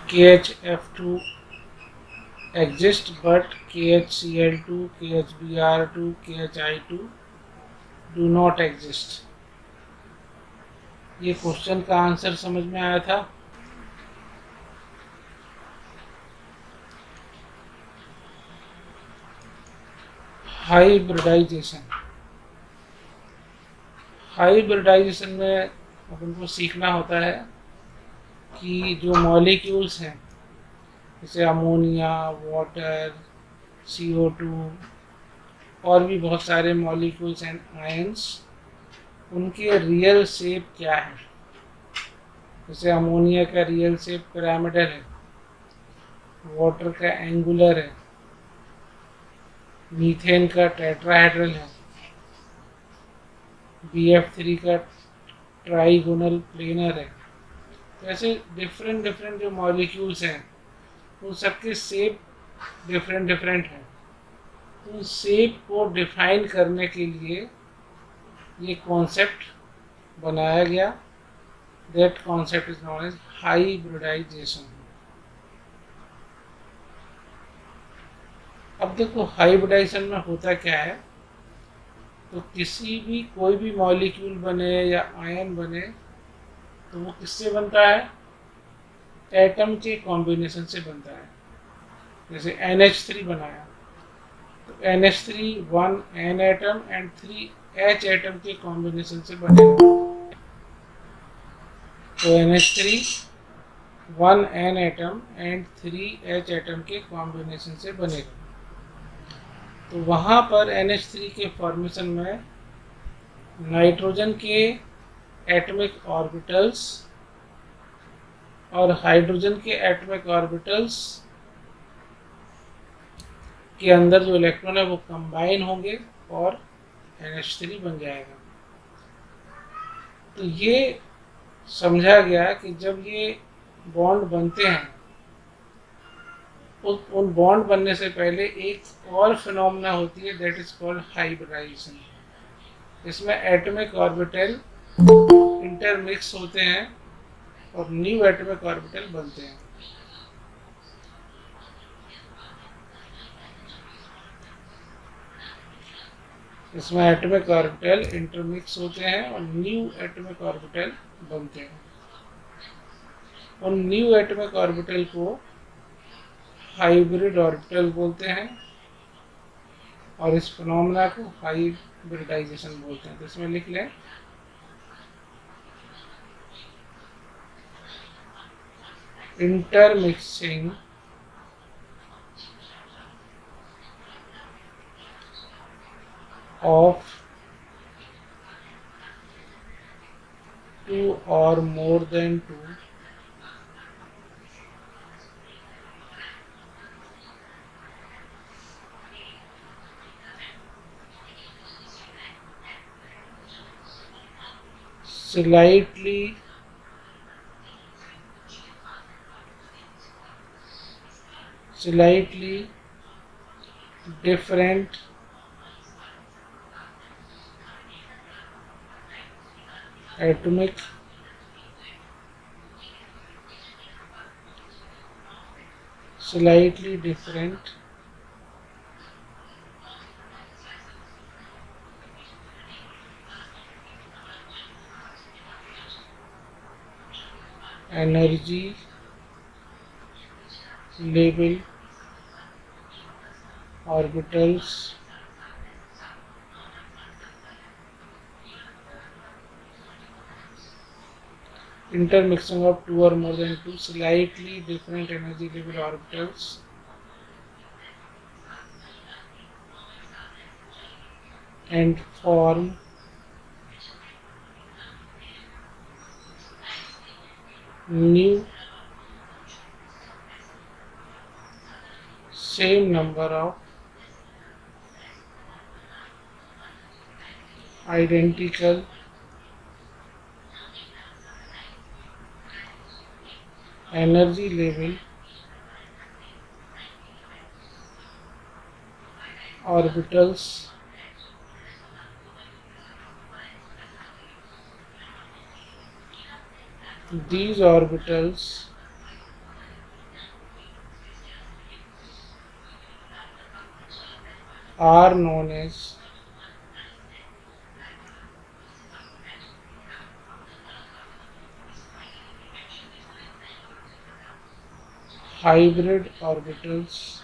KHF2 exist but KHCl2, KHBr2, KHI2 do not exist। ये question का answer समझ में आया था। हाइब्रिडाइजेशन में अपन को सीखना होता है कि जो मॉलिक्यूल्स हैं जैसे अमोनिया, वाटर, CO2 और भी बहुत सारे मॉलिक्यूल्स एंड आयंस, उनके रियल शेप क्या है। जैसे अमोनिया का रियल शेप पिरामिडल है, वाटर का एंगुलर है, मीथेन का टेट्राहेड्रल है, BF3 का ट्राइगोनल प्लेनर है। तो ऐसे डिफरेंट जो मॉलिक्यूल्स हैं उन सबके शेप डिफरेंट है। उन शेप को डिफाइन करने के लिए ये कॉन्सेप्ट बनाया गया। That concept is known as hybridization. अब देखो हाइब्रिडाइजेशन में होता क्या है, तो कोई भी मॉलिक्यूल बने या आयन बने तो वो किससे बनता है, एटम के कॉम्बिनेशन से बनता है। जैसे NH3 बनाया तो NH3 1 N atom and 3 H atom के कॉम्बिनेशन से बनेगा। तो NH3 1 N atom and 3 H atom के कॉम्बिनेशन से बनेगा। तो वहाँ पर NH3 के फॉर्मेशन में नाइट्रोजन के एटॉमिक ऑर्बिटल्स और हाइड्रोजन के एटॉमिक ऑर्बिटल्स के अंदर जो इलेक्ट्रॉन है वो कंबाइन होंगे और NH3 बन जाएगा। तो ये समझा गया कि जब ये बॉन्ड बनते हैं उन बॉन्ड बनने से पहले एक और फिनोमेना होती है, दैट इज कॉल्ड हाइब्रिडाइजेशन। इसमें एटॉमिक ऑर्बिटल इंटरमिक्स होते हैं और न्यू एटॉमिक ऑर्बिटल बनते हैं। इसमें एटॉमिक ऑर्बिटल इंटरमिक्स होते हैं और न्यू एटॉमिक ऑर्बिटल बनते हैं। उन न्यू एटॉमिक ऑर्बिटल को हाइब्रिड ऑर्बिटल बोलते हैं और इस फिनोमेना को हाइब्रिडाइजेशन बोलते हैं। तो इसमें लिख लें intermixing of 2 or more than 2 slightly different atomic energy level orbitals intermixing of 2 or more than 2 slightly different energy level orbitals and form new same number of identical energy level orbitals these orbitals are known as hybrid orbitals,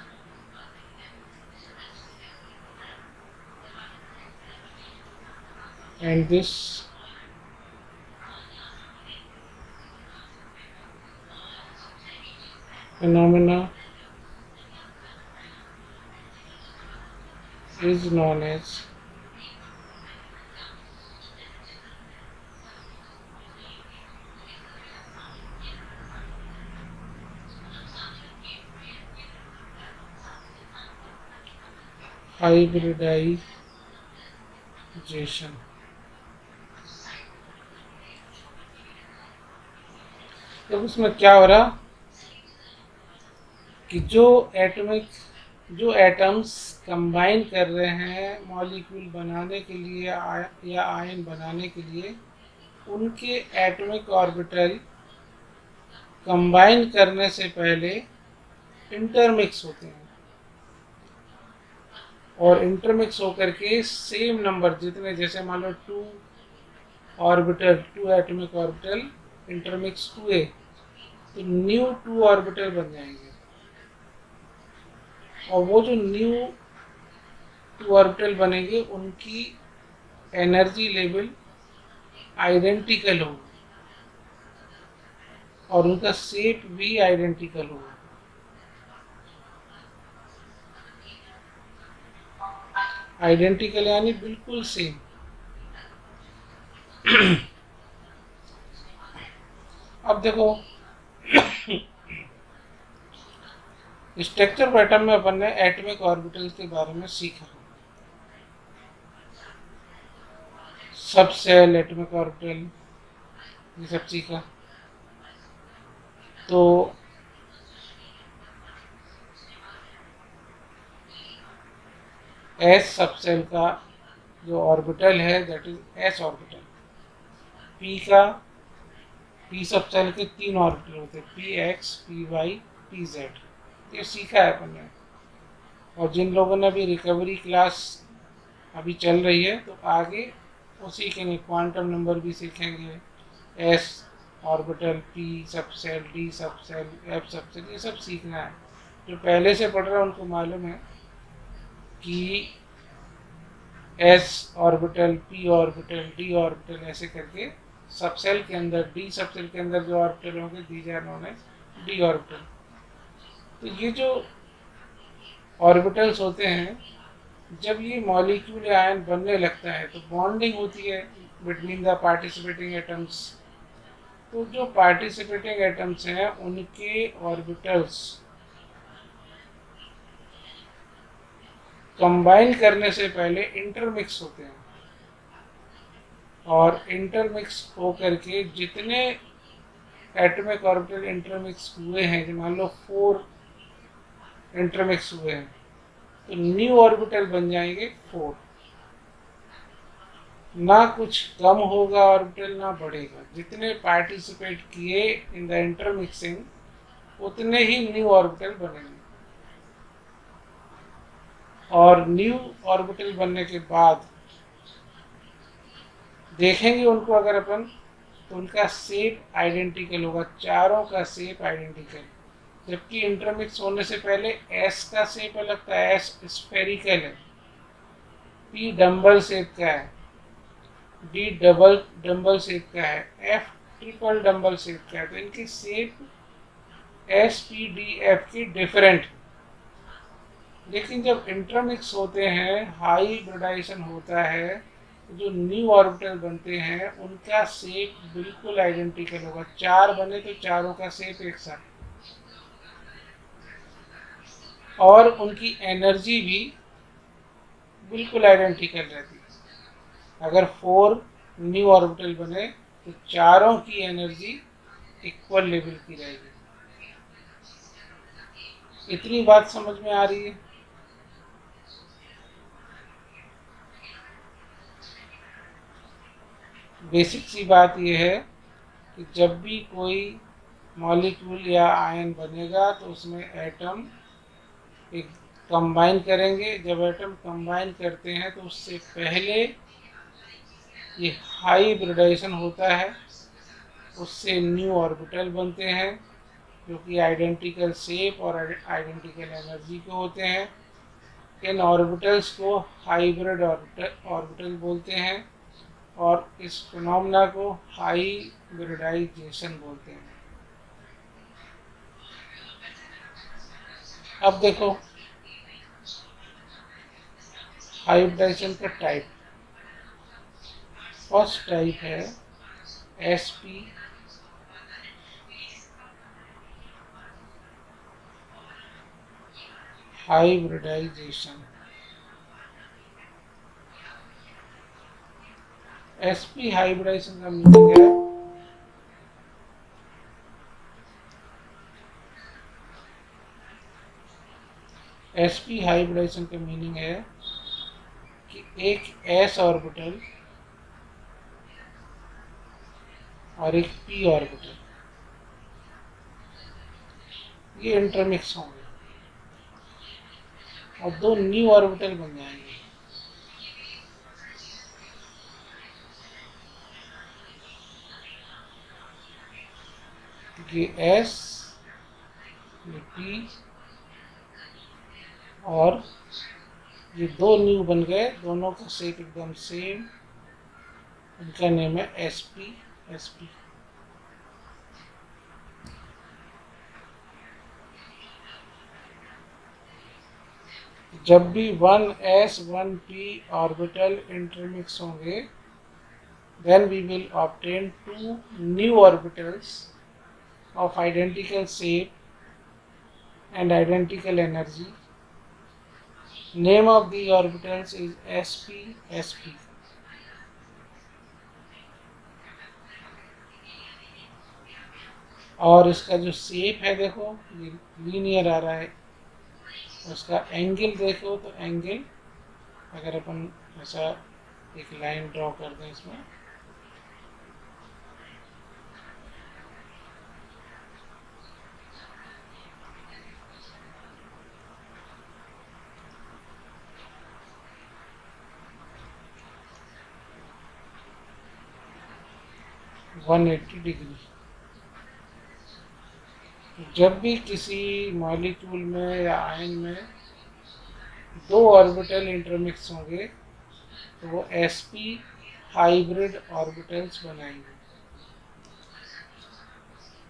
and this phenomena is known as hybridization. तो उसमें क्या हो रहा कि जो atoms combine कर रहे हैं मॉलिक्यूल बनाने के लिए या आयन बनाने के लिए, उनके एटॉमिक ऑर्बिटल कंबाइन करने से पहले इंटरमिक्स होते हैं, और इंटरमिक्स होकर के सेम नंबर जितने, जैसे मान लो टू एटॉमिक ऑर्बिटल इंटरमिक्स हुए तो न्यू 2 ऑर्बिटल बन जाएंगे, और वो जो न्यू 2 ऑर्बिटल बनेंगे उनकी एनर्जी लेवल आइडेंटिकल होगा और उनका शेप भी आइडेंटिकल होगा। आइडेंटिकल यानी बिल्कुल सेम। अब देखो स्ट्रक्चर पैटर्न में अपन ने एटॉमिक ऑर्बिटल के बारे में सीखा, सब सेल एटॉमिक ऑर्बिटल ये सब सीखा। तो एस सब सेल का जो ऑर्बिटल है that is S orbital. P subshell के 3 ऑर्बिटल होते हैं, P X, P Y, P Z. ये सीखा है अपन ने, और जिन लोगों ने अभी रिकवरी क्लास अभी चल रही है तो आगे वो सीखेंगे, क्वांटम नंबर भी सीखेंगे, एस ऑर्बिटल, पी सब सेल, डी सब सेल, एफ सब सेल, ये सब सीखना है। जो पहले से पढ़ रहे हैं उनको मालूम है कि S orbital, P orbital, D orbital ऐसे करके सब सेल के अंदर, डी सब सेल के अंदर जो ऑर्बिटल होंगे these are known as D orbital. तो ये जो ऑर्बिटल्स होते हैं, जब ये मॉलिक्यूल या आयन बनने लगता है तो बॉन्डिंग होती है बिटवीन द पार्टिसिपेटिंग एटम्स। तो जो पार्टिसिपेटिंग एटम्स हैं उनके ऑर्बिटल्स कंबाइन करने से पहले इंटरमिक्स होते हैं, और इंटरमिक्स होकर के जितने एटॉमिक ऑर्बिटल इंटरमिक्स हुए हैं, मान लो 4 इंटरमिक्स हुए हैं, तो न्यू ऑर्बिटल बन जाएंगे 4। ना कुछ कम होगा ऑर्बिटल ना बढ़ेगा, जितने पार्टिसिपेट किए इन द इंटरमिक्सिंग उतने ही न्यू ऑर्बिटल बनेंगे। और न्यू ऑर्बिटल बनने के बाद देखेंगे उनको अगर अपन, तो उनका शेप आइडेंटिकल होगा, चारों का शेप आइडेंटिकल। जबकि इंटरमिक्स होने से पहले एस का शेप अलग था, एस स्फेरिकल है, पी डम्बल शेप का है, डी डबल डम्बल शेप का है, एफ ट्रिपल डम्बल शेप का है। तो इनकी shape S P D F की डिफरेंट। लेकिन जब इंटरमिक्स होते हैं, हाइब्रिडाइजेशन होता है, जो न्यू ऑर्बिटल बनते हैं उनका शेप बिल्कुल आइडेंटिकल होगा। 4 बने तो चारों का शेप एक साथ, और उनकी एनर्जी भी बिल्कुल आइडेंटिकल रहती है। अगर 4 न्यू ऑर्बिटल बने तो चारों की एनर्जी इक्वल लेवल की रहेगी। इतनी बात समझ में आ रही है? बेसिक सी बात यह है कि जब भी कोई मॉलिक्यूल या आयन बनेगा तो उसमें एटम एक कंबाइन करेंगे। जब एटम कंबाइन करते हैं तो उससे पहले ये हाइब्रिडाइजेशन होता है, उससे न्यू ऑर्बिटल बनते हैं जो कि आइडेंटिकल शेप और आइडेंटिकल एनर्जी के होते हैं। इन ऑर्बिटल्स को हाइब्रिड ऑर्बिटल बोलते हैं और इस फिनोमेना को हाइब्रिडाइजेशन बोलते हैं। अब देखो हाइब्रिडाइजेशन का टाइप। फर्स्ट टाइप है sp हाइब्रिडाइजेशन। sp हाइब्रिडाइजेशन का मीनिंग है sp हाइब्रिडाइजेशन का मीनिंग है कि एक s ऑर्बिटल और एक p ऑर्बिटल ये इंटरमिक्स होंगे और दो न्यू ऑर्बिटल बन जाएंगे। ये s, ये p और ये दो न्यू बन गए, दोनों का शेप एकदम सेम, इनका नेम है sp। जब भी 1s 1p ऑर्बिटल इंटरमिक्स होंगे then we will obtain two new orbitals of identical shape and identical energy. Name of the orbitals is sp. और इसका जो शेप है देखो ये लीनियर आ रहा है, उसका एंगल देखो तो एंगल अगर अपन ऐसा एक लाइन ड्रॉ कर दें इसमें, वन 180 डिग्री। जब भी किसी मॉलिक्यूल में या आयन में दो ऑर्बिटल इंटरमिक्स होंगे तो वो sp हाइब्रिड ऑर्बिटल्स बनाएंगे।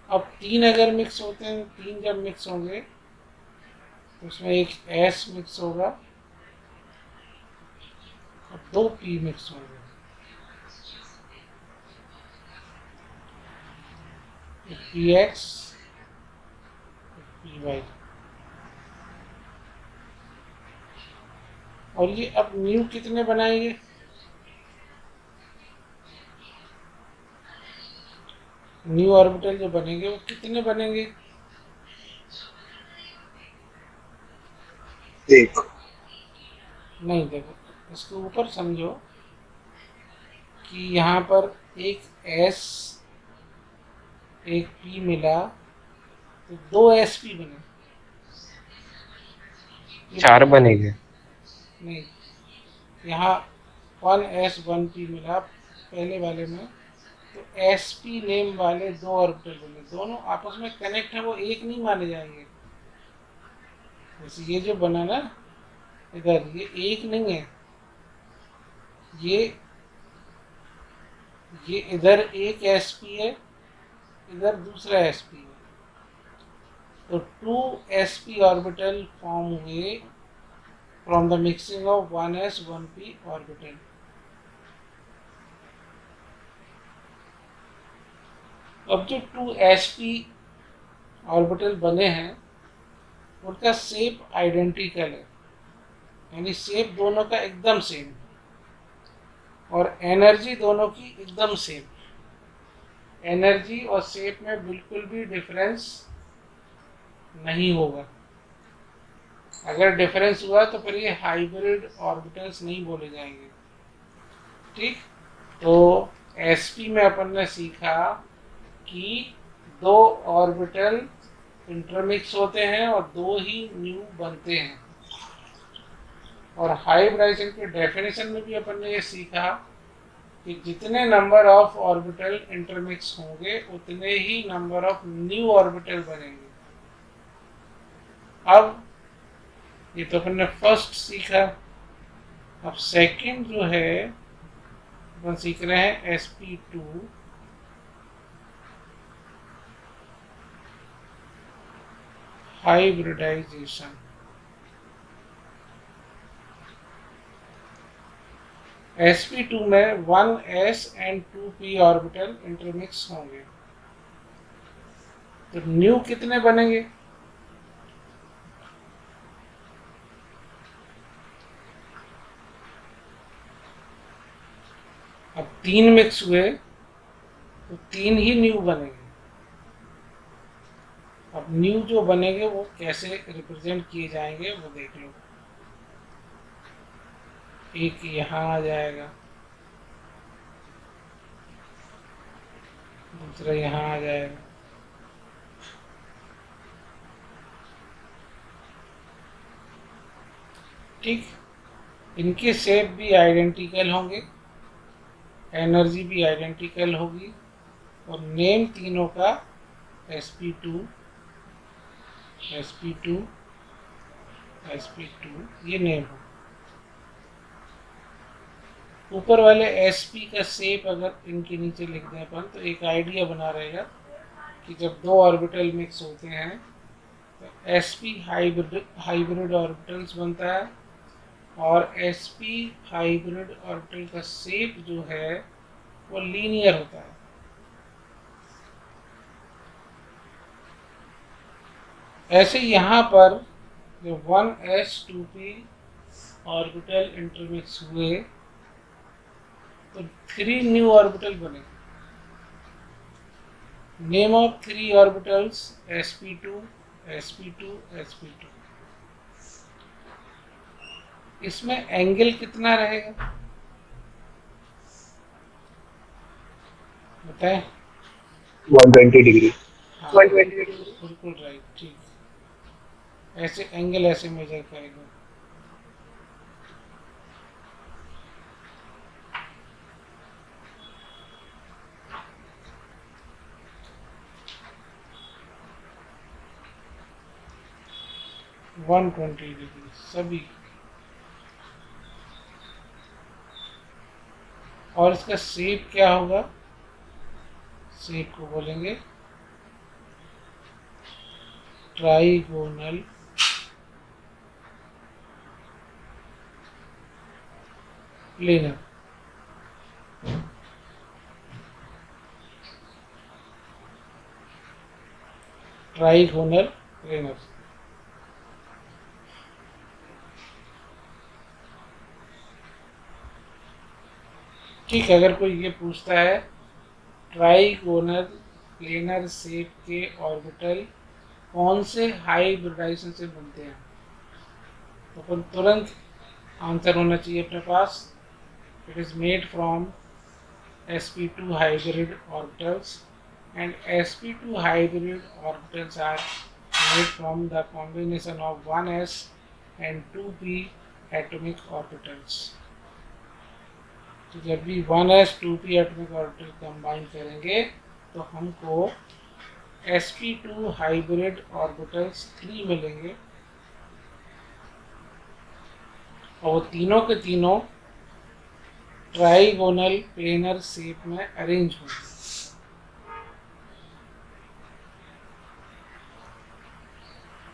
अब तीन अगर मिक्स होते हैं, तीन जब मिक्स होंगे तो उसमें एक s मिक्स होगा और दो p मिक्स होंगे। px py और ये अब न्यू कितने बनाएंगे? न्यू ऑर्बिटल जो बनेंगे वो कितने बनेंगे? एक। नहीं, देखो इसके ऊपर समझो कि यहाँ पर एक s एक p मिला तो दो sp बने। चार बनेंगे। नहीं, यहाँ 1s 1p मिला पहले वाले में तो sp नेम वाले दो ऑर्बिटल बने, दोनों आपस में कनेक्ट है, वो एक नहीं माने जाएंगे। जैसे ये जो बना ना इधर, ये एक नहीं है, ये इधर एक sp है, इधर दूसरा sp है, तो टू sp ऑर्बिटल फॉर्म हुए from the mixing of 1s 1p orbital. अब जो टू sp ऑर्बिटल बने हैं उनका शेप आइडेंटिकल है, यानी शेप दोनों का एकदम सेम और एनर्जी दोनों की एकदम सेम। एनर्जी और शेप में बिल्कुल भी डिफरेंस नहीं होगा। अगर डिफरेंस हुआ तो फिर ये हाइब्रिड ऑर्बिटल्स नहीं बोले जाएंगे। ठीक, तो sp में अपन ने सीखा कि दो ऑर्बिटल इंटरमिक्स होते हैं और दो ही न्यू बनते हैं। और हाइब्रिडाइजेशन के डेफिनेशन में भी अपन ने ये सीखा कि जितने नंबर ऑफ ऑर्बिटल इंटरमिक्स होंगे उतने ही नंबर ऑफ न्यू ऑर्बिटल बनेंगे। अब ये तो अपन ने फर्स्ट सीखा, अब सेकंड जो है अपन सीख रहे हैं sp2 हाइब्रिडाइजेशन। sp2 में 1s and 2p orbital intermix होंगे, तो न्यू कितने बनेंगे? अब 3 मिक्स हुए तो 3 ही न्यू बनेंगे। अब न्यू जो बनेंगे वो कैसे रिप्रेजेंट किए जाएंगे वो देख लो। एक यहाँ आ जाएगा, दूसरा यहाँ आ जाएगा, ठीक। इनके शेप भी आइडेंटिकल होंगे, एनर्जी भी आइडेंटिकल होगी, और नेम तीनों का sp2 sp2 sp2 ये नेम हो। ऊपर वाले sp का शेप अगर इनके नीचे लिख दें अपन तो एक आइडिया बना रहेगा कि जब दो ऑर्बिटल मिक्स होते हैं तो sp हाइब्रिड ऑर्बिटल्स बनता है, और sp हाइब्रिड ऑर्बिटल का शेप जो है वो लीनियर होता है। ऐसे यहाँ पर जो 1s 2p ऑर्बिटल इंटरमिक्स हुए तो 3 न्यू ऑर्बिटल बने। Name of 3 orbitals sp2 sp2 sp2। इसमें एंगल कितना रहेगा बताएं? 120 डिग्री। हाँ 120 डिग्री। बिल्कुल राइट, ठीक। ऐसे एंगल ऐसे मेजर करेगा। वन 120 डिग्री सभी। और इसका शेप क्या होगा? शेप को बोलेंगे ट्राइगोनल प्लेनर। Trigonal planar. ठीक, अगर कोई ये पूछता है ट्राइगोनल प्लेनर शेप के ऑर्बिटल कौन से हाइब्रिडाइजेशन से बनते हैं तो अपन तुरंत आंसर होना चाहिए अपने पास, it is made from sp2 hybrid orbitals, and sp2 hybrid orbitals are made from the combination of 1s and 2p atomic orbitals। तो जब भी 1s 2p atomic orbital combine करेंगे तो हमको sp2 हाइब्रिड ऑर्बिटल्स 3 मिलेंगे, और वो तीनों के तीनों ट्राइगोनल प्लेनर शेप में अरेंज होंगे।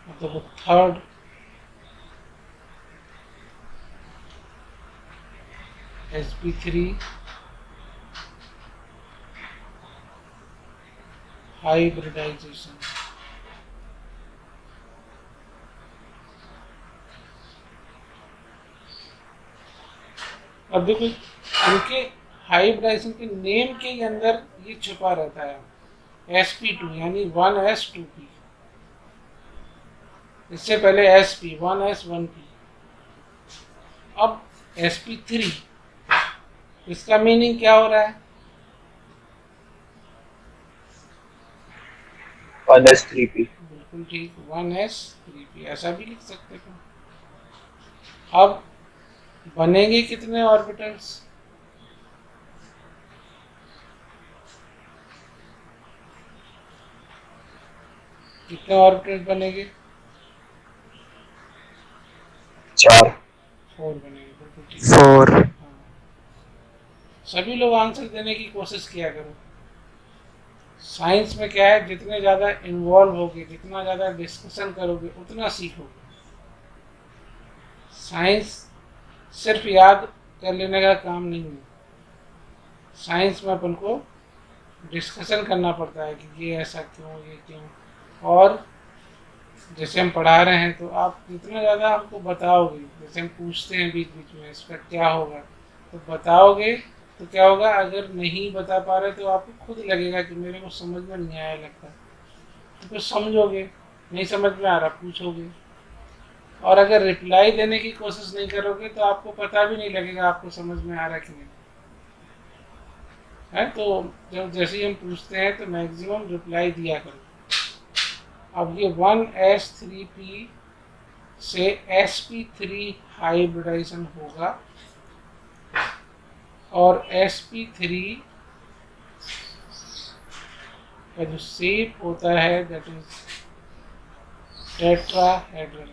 मतलब थर्ड sp3 हाइब्रिडाइजेशन। अब देखो इनके हाइब्रिडाइजेशन के नेम के अंदर ये छुपा रहता है sp2 यानी 1s 2p। इससे पहले sp 1s 1p। अब sp3 इसका मीनिंग क्या हो रहा है? 1s 3p। बिल्कुल ठीक, 1s 3p ऐसा भी लिख सकते हैं। अब बनेंगे कितने ऑर्बिटल्स? कितने ऑर्बिटल्स बनेंगे? 4। 4 बनेंगे, बिल्कुल ठीक। 4। हाँ, सभी लोग आंसर देने की कोशिश किया करो। साइंस में क्या है, जितने ज़्यादा इन्वॉल्व होगे, जितना ज़्यादा डिस्कशन करोगे, उतना सीखोगे। साइंस सिर्फ याद कर लेने का काम नहीं है। साइंस में अपन को डिस्कशन करना पड़ता है कि ये ऐसा क्यों, ये क्यों। और जैसे हम पढ़ा रहे हैं तो आप जितना ज़्यादा हमको बताओगे, जैसे हम पूछते हैं बीच बीच में इसका क्या होगा, तो बताओगे तो क्या होगा, अगर नहीं बता पा रहे तो आपको खुद लगेगा कि मेरे को समझ में नहीं आया लगता, तो फिर समझोगे। नहीं समझ में आ रहा, पूछोगे। और अगर रिप्लाई देने की कोशिश नहीं करोगे तो आपको पता भी नहीं लगेगा आपको समझ में आ रहा कि नहीं है। तो जब जैसे ही हम पूछते हैं तो मैक्सिमम रिप्लाई दिया करो। अब ये 1s3p से sp3 हाइब्रिडाइजेशन होगा, और sp3 का जो शेप होता है दैट इज टेट्राहेड्रल।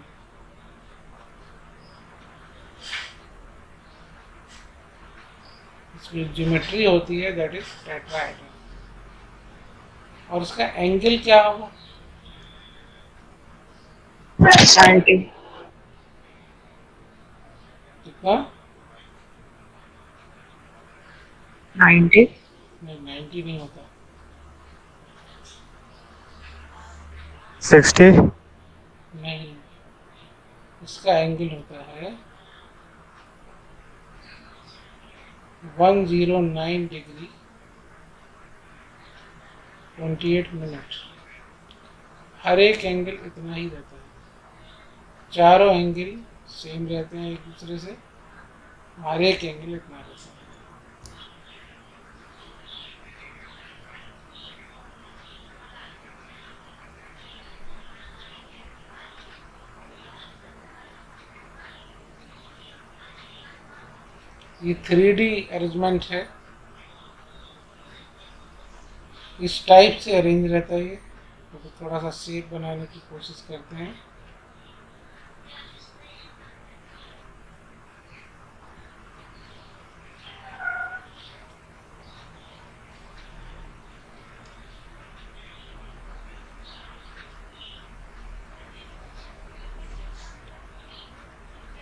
इसकी ज्योमेट्री होती है दैट इज टेट्राहेड्रल। और इसका एंगल क्या होगा? 90। कितना? 90। नहीं, 90 नहीं होता। 60। नहीं, इसका एंगल होता है 109 डिग्री 28 मिनट। हर एक एंगल इतना ही रहता है। चारों एंगल सेम रहते हैं एक दूसरे से, हर एक एंगल इतना रहता है। ये 3D अरेंजमेंट है, इस टाइप से अरेंज रहता है ये। तो थोड़ा सा शेप बनाने की कोशिश करते हैं।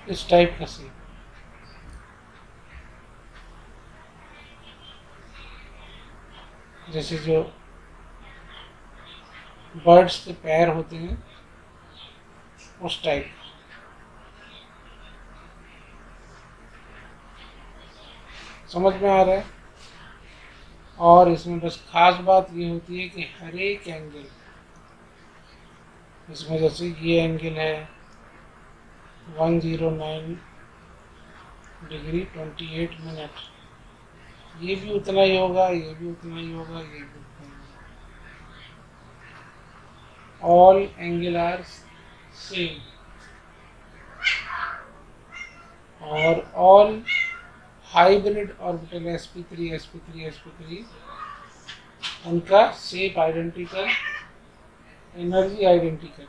इस टाइप का शेप। जैसे जो बर्ड्स के पैर होते हैं उस टाइप। समझ में आ रहा है? और इसमें बस खास बात ये होती है कि हर एक एंगल, इसमें जैसे ये एंगल है 109 डिग्री 28 मिनट, ये भी उतना ही होगा, ये भी उतना ही होगा, ये भी उतना ही होगा। ऑल एंगल आर सेम, और ऑल हाइब्रिड ऑर्बिटल sp3 उनका शेप आइडेंटिकल, एनर्जी आइडेंटिकल।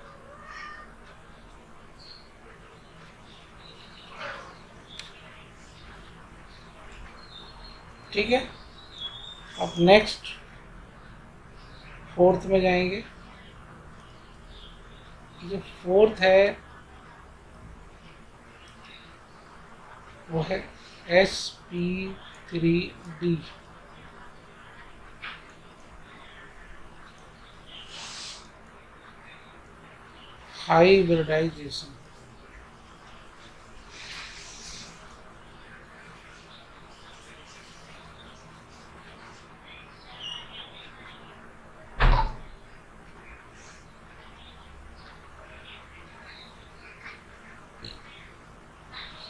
ठीक है, अब नेक्स्ट 4th में जाएंगे। जो 4th है वो है sp3d। हाइब्रिडाइजेशन।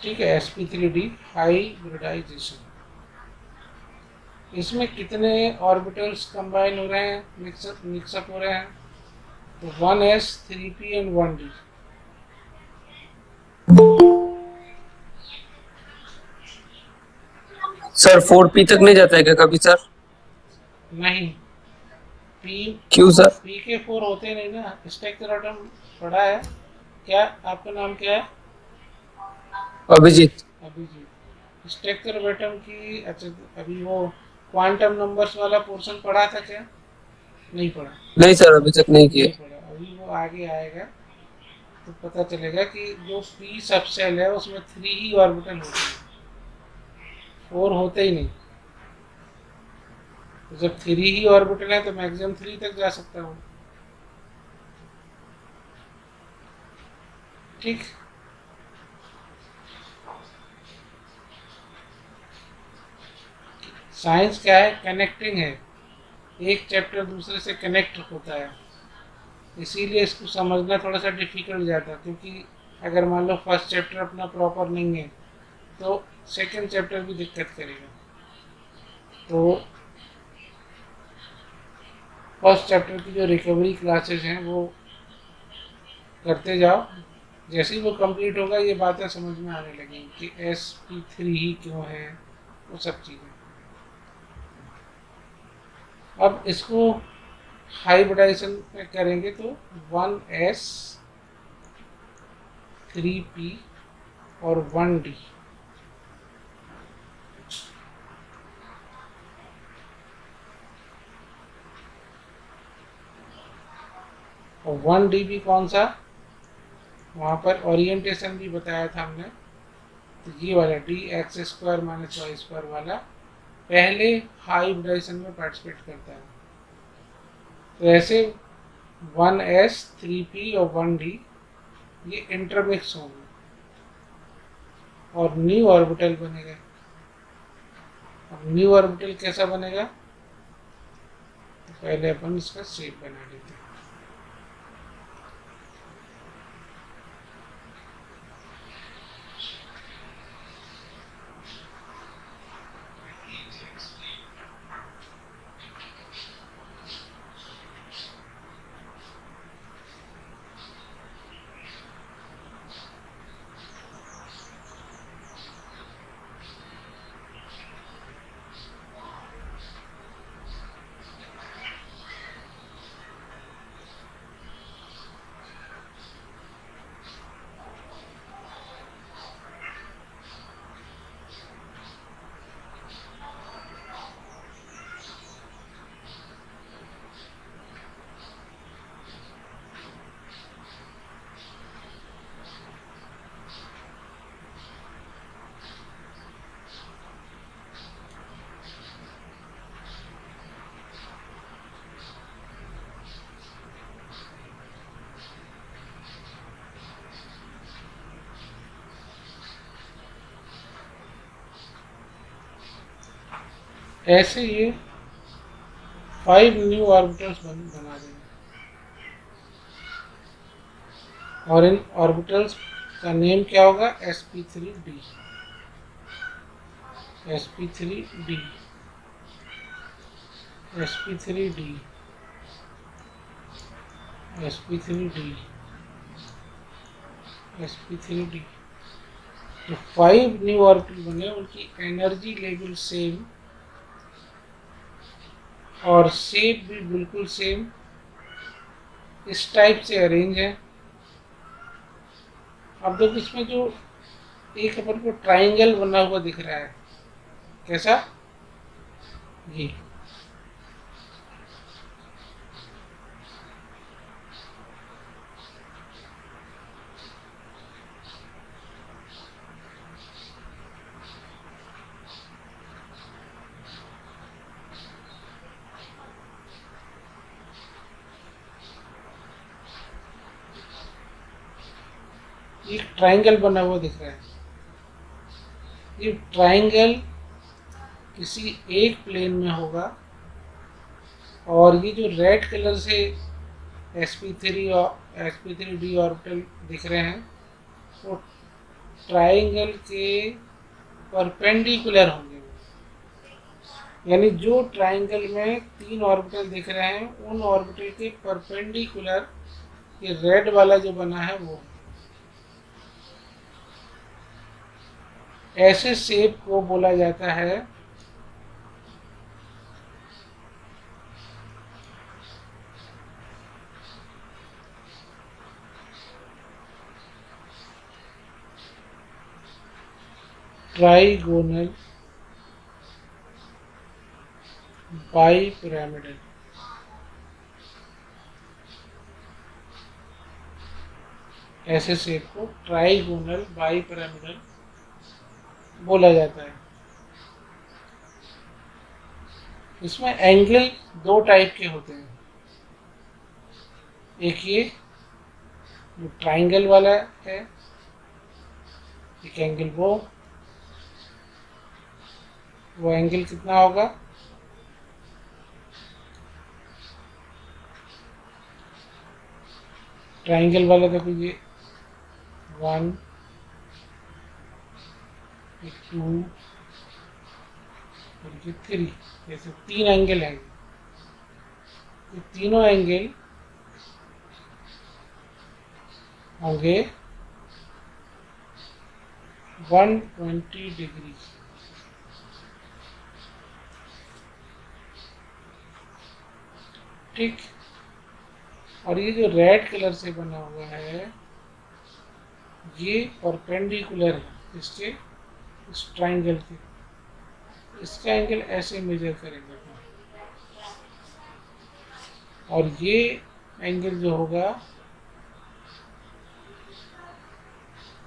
ठीक है, sp3d हाइब्रिडाइजेशन। इसमें कितने ऑर्बिटल्स कंबाइन हो रहे हैं, मिक्सअप हो रहे हैं? तो 1s3p and 1d। Sir 4p तक नहीं जाता है क्या कभी सर? नहीं, पी क्यों सर? पी के 4 होते नहीं ना। स्टेक्टोरेटम पढ़ा है क्या? आपका नाम क्या है? अभिजीत। अभिजीत। स्टेक्टोरेटम की, अच्छा अभी वो क्वांटम नंबर्स वाला पोर्शन पढ़ा था क्या? नहीं पढ़ा। नहीं सर, अभी तक नहीं किया। नहीं पढ़ा, अभी वो आगे आएगा तो पता चलेगा कि जो पी सबसेल है उसमें 3 ही ऑर्बिटल होते हैं, 4 होते ही नहीं। तो जब 3 ही ऑर्बिटल है तो मैक्सिमम 3 तक जा सकता हूँ। ठीक। साइंस क्या है? कनेक्टिंग है, एक चैप्टर दूसरे से कनेक्ट होता है, इसीलिए इसको समझना थोड़ा सा डिफिकल्ट जाता है। क्योंकि अगर मान लो फर्स्ट चैप्टर अपना प्रॉपर नहीं है तो सेकंड चैप्टर भी दिक्कत करेगा। तो फर्स्ट चैप्टर की जो रिकवरी क्लासेस हैं वो करते जाओ, जैसे ही वो कंप्लीट होगा ये बातें समझ में आने लगेंगी कि sp3 ही क्यों है, वो सब चीज़ें। अब इसको हाइब्रिडाइजेशन में करेंगे तो 1s3p और 1d, और 1d भी कौन सा, वहाँ पर ओरिएंटेशन भी बताया था हमने। तो ये वाला dx² - y² वाला पहले हाइब्रिडाइजेशन में पार्टिसिपेट करता है। तो ऐसे 1s3p और 1d ये इंटरमिक्स होंगे और न्यू ऑर्बिटल बनेगा। अब न्यू ऑर्बिटल कैसा बनेगा? तो पहले अपन इसका शेप बना लेते हैं। ऐसे ये 5 न्यू ऑर्बिटल्स बना देंगे और इन ऑर्बिटल्स का नेम क्या होगा? sp3d, sp3d, sp3d, sp3d, sp3d। तो 5 न्यू ऑर्बिटल बने, उनकी एनर्जी लेवल सेम और शेप भी बिल्कुल सेम, इस टाइप से अरेंज है। अब देखो इसमें जो एक अपन को ट्राइंगल बना हुआ दिख रहा है, कैसा? ये एक ट्राइंगल बना हुआ दिख रहा है। ये ट्राइंगल किसी एक प्लेन में होगा और ये जो रेड कलर से sp3 और sp3d ऑर्बिटल दिख रहे हैं वो ट्राइंगल के परपेंडिकुलर होंगे। यानी जो ट्राइंगल में 3 ऑर्बिटल दिख रहे हैं उन ऑर्बिटल के परपेंडिकुलर ये रेड वाला जो बना है वो। ऐसे शेप को बोला जाता है ट्राइगोनल बाईपिरामिडल। ऐसे शेप को ट्राइगोनल बाईपिरामिडल बोला जाता है। इसमें एंगल दो टाइप के होते हैं, एक ये जो ट्राइंगल वाला है, एक एंगल वो एंगल कितना होगा, ट्राइंगल वाला देखो ये 1 2 और ये 3, जैसे 3 एंगल हैं। ये तीनों एंगल होंगे 120 डिग्री। ठीक, और ये जो रेड कलर से बना हुआ है ये परपेंडिकुलर है इसके, इस ट्राइंगल के। इसका एंगल ऐसे मेजर करेंगे और ये एंगल जो होगा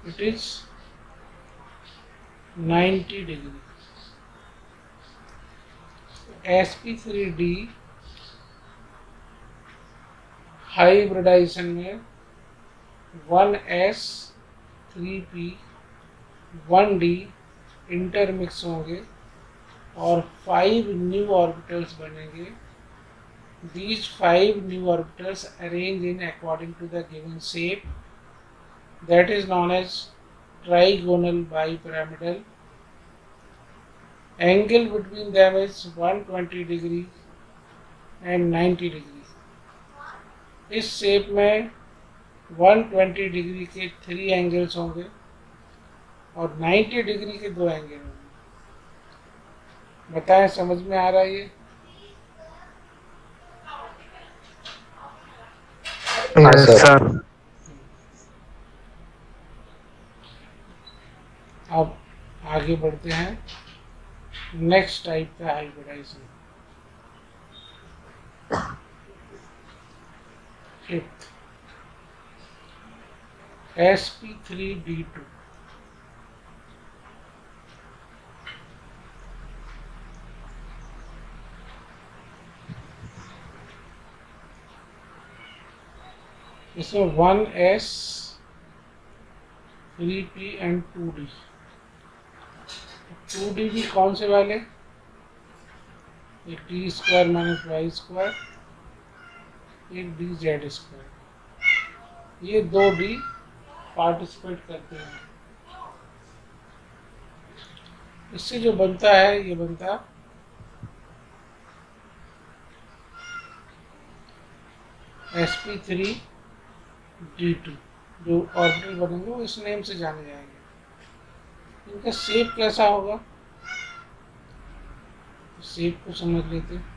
it is 90 degree. sp3d hybridisation में 1s 3p 1d इंटरमिक्स होंगे और 5 न्यू ऑर्बिटल्स बनेंगे। These 5 new orbitals arrange in according to the given shape that is known as trigonal bipyramidal. Angle between them is 120 degree and 90 degree. इस shape में 120 degree के 3 angles होंगे और 90 degree के 2 angle होंगे। बताएं, समझ में आ रहा है ये? Yes sir. अब आगे बढ़ते हैं नेक्स्ट टाइप का हाइब्रिडाइजेशन। Fifth sp3d2। इसमें 1s 3p and 2d। 2d भी कौन से वाले, एक D square minus Y square, एक डी जेड स्क्वायर। ये 2d पार्टिसिपेट करते हैं। इससे जो बनता है ये बनता sp3d2। जो ऑर्बिटल बनेंगे वो इस नेम से जाने जाएंगे। इनका शेप कैसा होगा, शेप को समझ लेते हैं।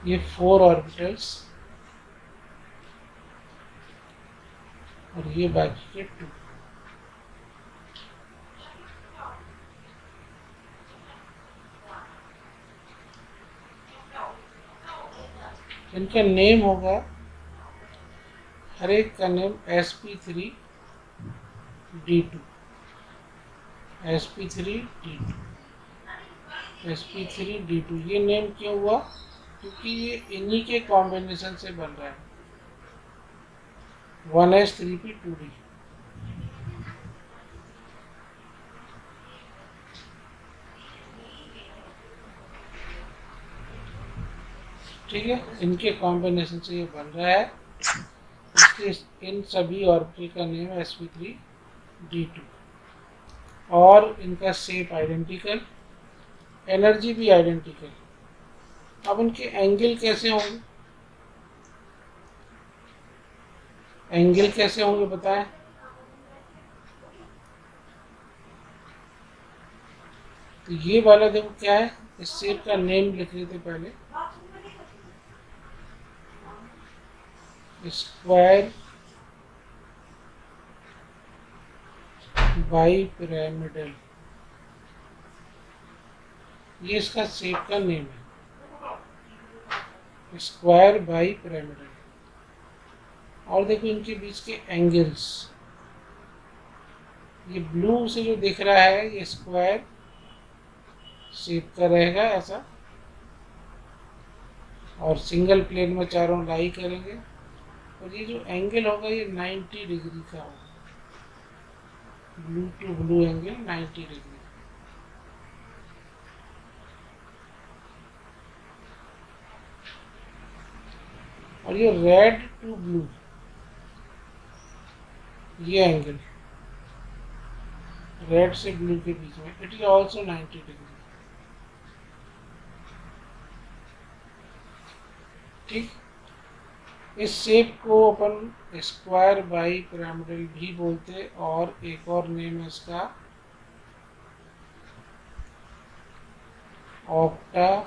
ये 4 ऑर्बिटल्स और ये बाकी के 2। इनका नेम होगा, हर एक का नेम sp3d2। sp3d2 ये नेम क्यों हुआ, क्योंकि ये इन्हीं के कॉम्बिनेशन से बन रहा है 1s3p2d। ठीक है, इनके कॉम्बिनेशन से ये बन रहा है, इसलिए इन सभी ऑर्बिटल का नेम है sp3d2 और इनका शेप आइडेंटिकल, एनर्जी भी आइडेंटिकल। अब इनके एंगल कैसे होंगे, एंगल कैसे होंगे बताएं। तो ये वाला देखो क्या है, इस शेप का नेम लिख लेते पहले, स्क्वायर बाइपिरामिडल, ये इसका शेप का नेम है, स्क्वायर बाइपिरामिडल। और देखो इनके बीच के एंगल्स, ये ब्लू से जो दिख रहा है ये स्क्वायर शेप का रहेगा ऐसा, और सिंगल प्लेन में चारों लाई करेंगे, और ये जो एंगल होगा ये 90 डिग्री का होगा, blue to blue angle 90 degree. और ये रेड टू ब्लू, ये एंगल रेड से ब्लू के बीच में, इट इज ऑल्सो 90 डिग्री। ठीक, इस शेप को अपन स्क्वायर बाई पिरामिडल भी बोलते, और एक और नेम है इसका ऑक्टाहेड्रल।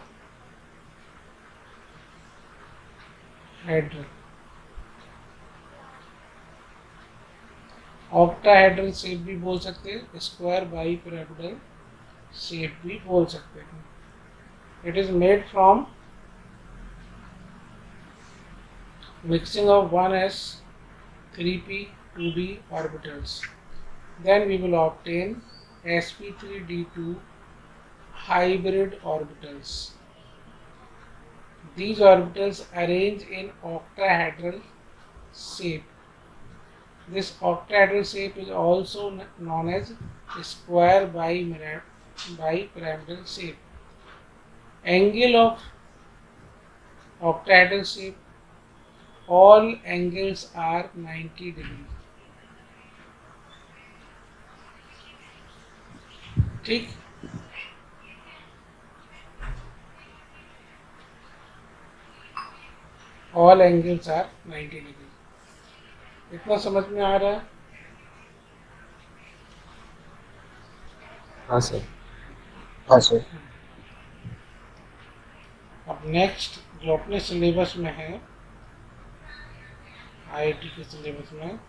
ऑक्टाहेड्रल शेप भी बोल सकते हैं, स्क्वायर बाई पिरामिडल शेप भी बोल सकते हैं। It is made from mixing of 1s 3p 2d orbitals, then we will obtain sp3d2 hybrid orbitals. These orbitals arrange in octahedral shape. This octahedral shape is also known as square bipyramidal shape. Angle of octahedral shape, all angles are 90 degree। ठीक, all angles are 90 degree। इतना समझ में आ रहा है? हाँ sir. हाँ sir. अब next जो अपने सिलेबस में है, IIT के सिलेबस में,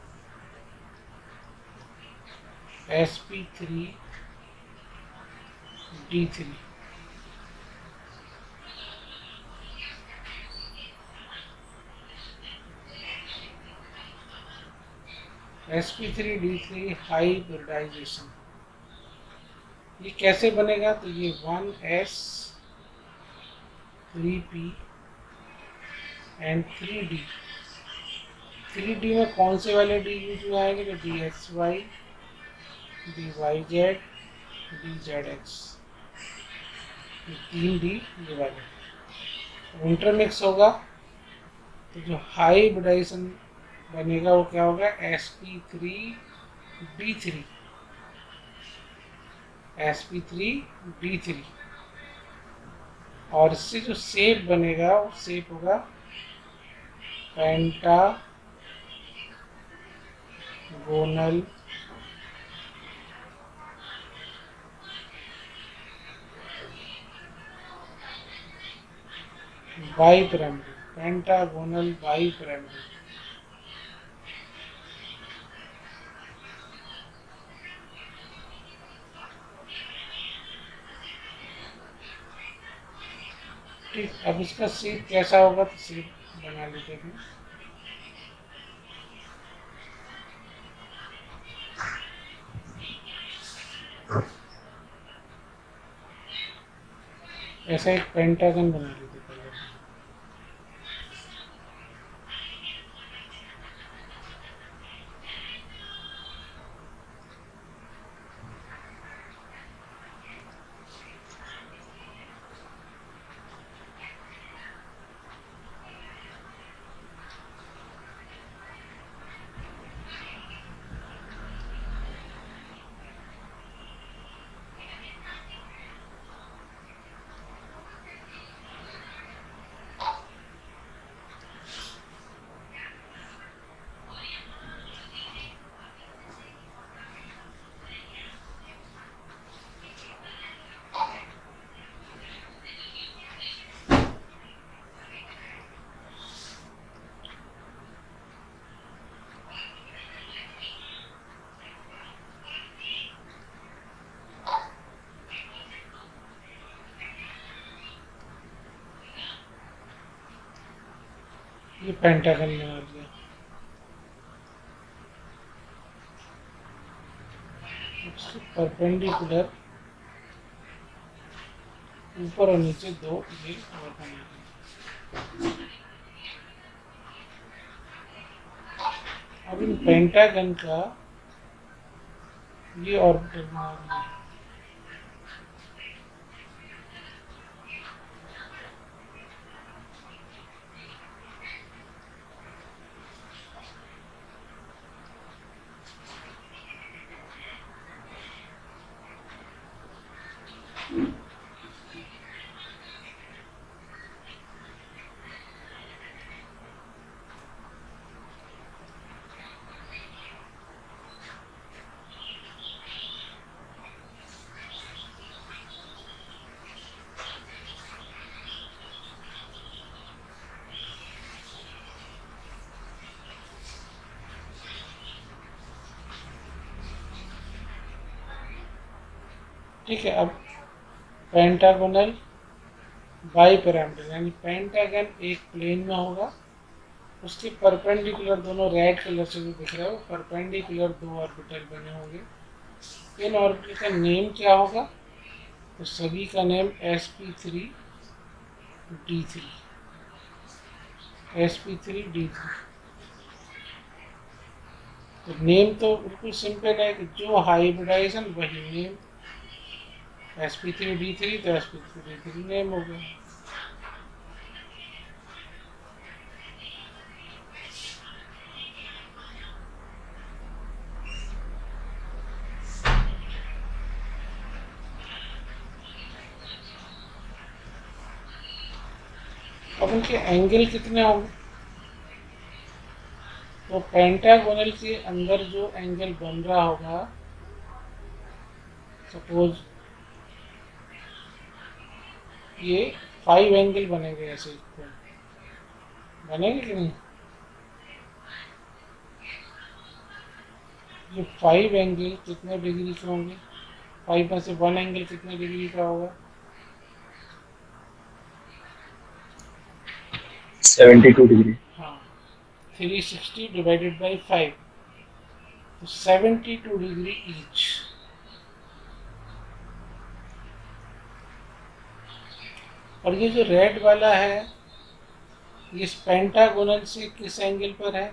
sp3d3। sp3d3 हाइब्रिडाइजेशन, ये कैसे बनेगा? तो ये 1s 3p and 3d। 3D में कौन से वाले डी यूज में आएंगे? तो dxy, dyz, dzx, ये 3D ये वाले इंटरमिक्स होगा। तो जो हाइब्रिडाइजेशन बनेगा वो क्या होगा? sp3d3, sp3d3। और इससे जो शेप बनेगा वो शेप होगा पेंटागोनल बाइपिरामिडल, पेंटागोनल बाइपिरामिडल। ठीक, अब इसका शेप कैसा होगा? तो शेप बना लेते हैं। ऐसा एक पेंटागन बना लेते पहले। ये पेंटागन में आ गया। उसके परपेंडिकुलर ऊपर और नीचे दो ये और बनेंगे। अब इन पेंटागन का ये ऑर्बिटल बना दिया। ठीक है, अब पेंटागोनल बाईपिरामिडल, यानी पेंटागन एक प्लेन में होगा, उसके परपेंडिकुलर दोनों रेड कलर से जो दिख रहा है वो परपेंडिकुलर दो ऑर्बिटल बने होंगे। इन ऑर्बिटल का नेम क्या होगा? तो सभी का name sp3 d3, sp3 d3। तो नेम तो बिल्कुल सिंपल है कि जो हाइब्रिडाइजेशन वही नेम, sp3 d3 तो sp3 d3 नेम हो गया। अब उनके एंगल कितने होंगे? तो पेंटागोनल के अंदर जो एंगल बन रहा होगा, सपोज ये 5 एंगल बनेंगे, ऐसे बनेंगे कि नहीं? ये 5 एंगल कितने डिग्री के होंगे? 5 में से 1 एंगल कितने डिग्री का होगा? 72 डिग्री। हाँ, 360 डिवाइडेड बाई 5, तो 72 डिग्री ईच। और ये जो रेड वाला है ये इस पेंटागोनल से किस एंगल पर है?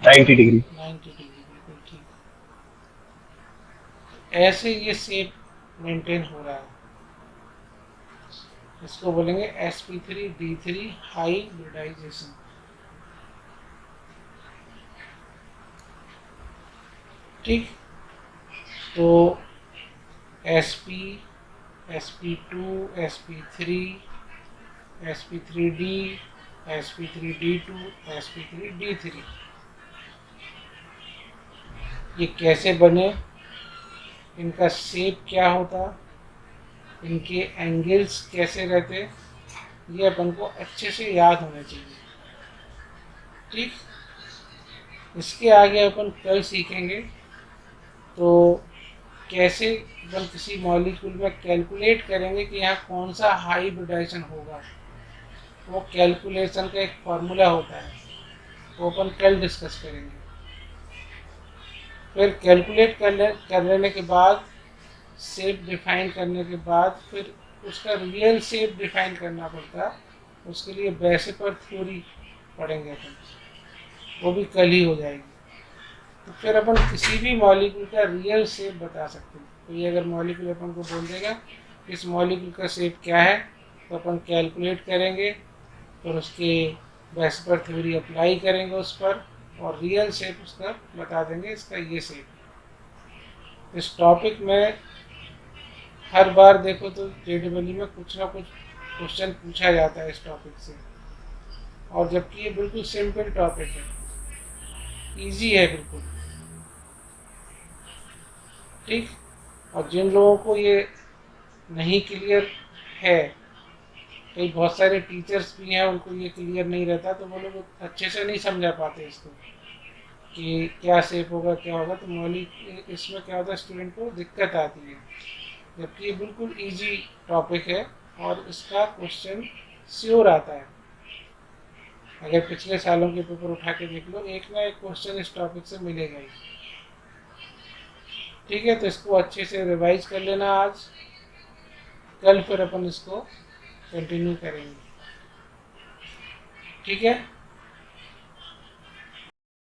90 डिग्री। 90 डिग्री, बिल्कुल ठीक। ऐसे ये शेप मेंटेन हो रहा है। इसको बोलेंगे sp3 d3 हाइब्रिडाइजेशन। ठीक, तो sp, sp2, sp3, sp3d, sp3d2, sp3d3, ये कैसे बने, इनका शेप क्या होता, इनके एंगल्स कैसे रहते, ये अपन को अच्छे से याद होना चाहिए। ठीक, इसके आगे अपन कल सीखेंगे तो कैसे अपन किसी मॉलिक्यूल में कैलकुलेट करेंगे कि यहाँ कौन सा हाइब्रिडाइजेशन होगा। वो कैलकुलेशन का एक फॉर्मूला होता है, वो अपन कल डिस्कस करेंगे। फिर कैलकुलेट कर लेने के बाद, शेप डिफाइन करने के बाद, फिर उसका रियल शेप डिफाइन करना पड़ता है। उसके लिए बेसिपर थ्योरी पढ़ेंगे अपन, वो भी कल ही हो जाएगी। तो फिर अपन किसी भी मॉलिक्यूल का रियल शेप बता सकते हैं। तो ये अगर मॉलिक्यूल अपन को बोल देगा इस मॉलिक्यूल का शेप क्या है, तो अपन कैलकुलेट करेंगे, फिर उसके बेसिपर थ्योरी अप्लाई करेंगे उस पर, और रियल शेप उसका बता देंगे, इसका ये शेप। इस टॉपिक में हर बार देखो तो JEE में कुछ ना कुछ क्वेश्चन पूछा जाता है इस टॉपिक से, और जबकि ये बिल्कुल सिंपल टॉपिक है, इजी है बिल्कुल। ठीक, और जिन लोगों को ये नहीं क्लियर है, कई बहुत सारे टीचर्स भी हैं उनको ये क्लियर नहीं रहता, तो वो लोग अच्छे से नहीं समझा पाते इसको कि क्या शेप होगा क्या होगा, तो मौलिक इसमें क्या होता है, स्टूडेंट को दिक्कत आती है। जबकि ये बिल्कुल इजी टॉपिक है और इसका क्वेश्चन श्योर आता है। अगर पिछले सालों के पेपर उठा के देख लो, एक ना एक क्वेश्चन इस टॉपिक से मिलेगा ही। ठीक है, तो इसको अच्छे से रिवाइज कर लेना आज, कल फिर अपन इसको कंटिन्यू करेंगे। ठीक है।